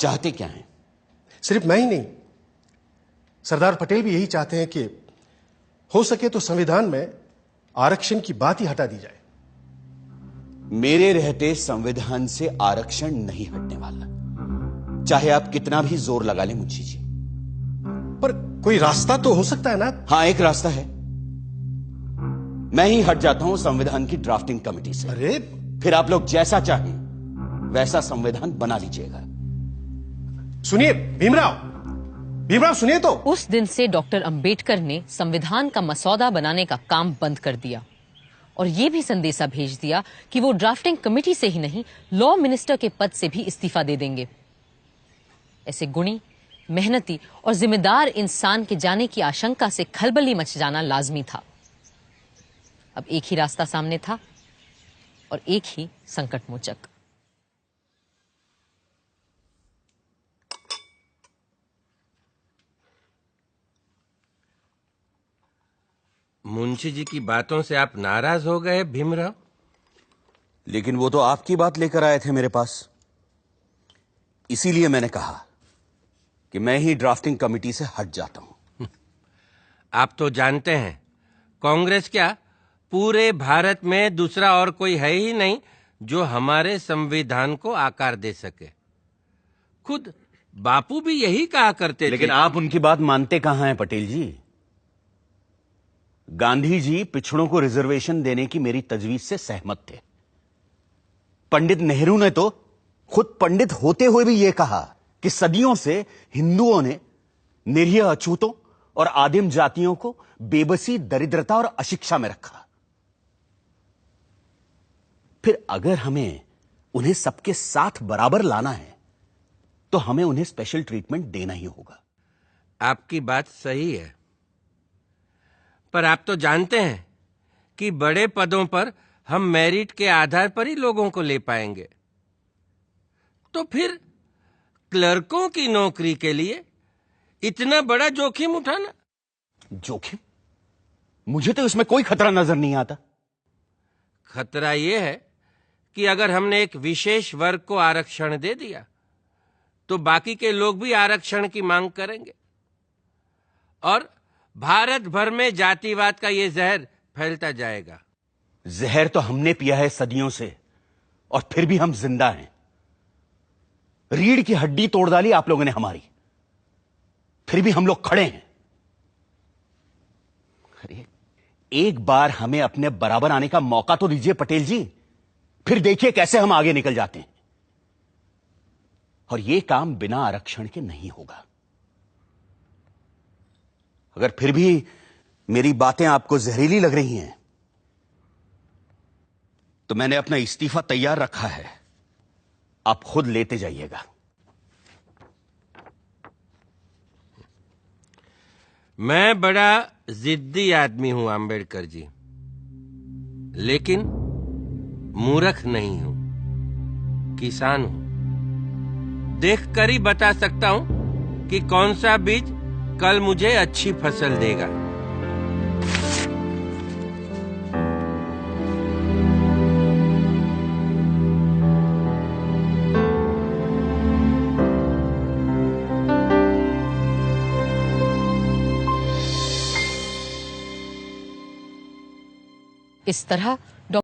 चाहते क्या हैं? सिर्फ मैं ही नहीं, सरदार पटेल भी यही चाहते हैं कि हो सके तो संविधान में आरक्षण की बात ही हटा दी जाए। मेरे रहते संविधान से आरक्षण नहीं हटने वाला, चाहे आप कितना भी जोर लगा लें मुंशी जी। पर कोई रास्ता तो हो सकता है ना? हां, एक रास्ता है। मैं ही हट जाता हूं संविधान की ड्राफ्टिंग कमेटी से। अरे फिर आप लोग जैसा चाहें वैसा संविधान बना लीजिएगा। सुनिए भीमराव, भीमराव सुनिए तो। उस दिन से डॉक्टर अंबेडकर ने संविधान का मसौदा बनाने का काम बंद कर दिया और ये भी संदेशा भेज दिया कि वो ड्राफ्टिंग कमेटी से ही नहीं, लॉ मिनिस्टर के पद से भी इस्तीफा दे देंगे। ऐसे गुणी, मेहनती और जिम्मेदार इंसान के जाने की आशंका से खलबली मच जाना लाजमी था। अब एक ही रास्ता सामने था और एक ही संकट मोचक। मुंशी जी की बातों से आप नाराज हो गए भीमराव? लेकिन वो तो आपकी बात लेकर आए थे मेरे पास, इसीलिए मैंने कहा कि मैं ही ड्राफ्टिंग कमेटी से हट जाता हूं। आप तो जानते हैं, कांग्रेस क्या, पूरे भारत में दूसरा और कोई है ही नहीं जो हमारे संविधान को आकार दे सके। खुद बापू भी यही कहा करते थे। लेकिन आप उनकी बात मानते कहां हैं पटेल जी? गांधी जी पिछड़ों को रिजर्वेशन देने की मेरी तजवीज से सहमत थे। पंडित नेहरू ने तो खुद पंडित होते हुए भी यह कहा कि सदियों से हिंदुओं ने निरीह अछूतों और आदिम जातियों को बेबसी, दरिद्रता और अशिक्षा में रखा। फिर अगर हमें उन्हें सबके साथ बराबर लाना है तो हमें उन्हें स्पेशल ट्रीटमेंट देना ही होगा। आपकी बात सही है, पर आप तो जानते हैं कि बड़े पदों पर हम मेरिट के आधार पर ही लोगों को ले पाएंगे। तो फिर क्लर्कों की नौकरी के लिए इतना बड़ा जोखिम उठाना? जोखिम? मुझे तो इसमें कोई खतरा नजर नहीं आता। खतरा यह है कि अगर हमने एक विशेष वर्ग को आरक्षण दे दिया तो बाकी के लोग भी आरक्षण की मांग करेंगे और भारत भर में जातिवाद का यह जहर फैलता जाएगा। जहर तो हमने पिया है सदियों से और फिर भी हम जिंदा हैं। रीढ़ की हड्डी तोड़ डाली आप लोगों ने हमारी, फिर भी हम लोग खड़े हैं। अरे एक बार हमें अपने बराबर आने का मौका तो दीजिए पटेल जी, फिर देखिए कैसे हम आगे निकल जाते हैं। और यह काम बिना आरक्षण के नहीं होगा। अगर फिर भी मेरी बातें आपको जहरीली लग रही हैं तो मैंने अपना इस्तीफा तैयार रखा है, आप खुद लेते जाइएगा। मैं बड़ा जिद्दी आदमी हूं अंबेडकर जी, लेकिन मूर्ख नहीं हूं, किसान हूं। देखकर ही बता सकता हूं कि कौन सा बीज कल मुझे अच्छी फसल देगा। इस तरह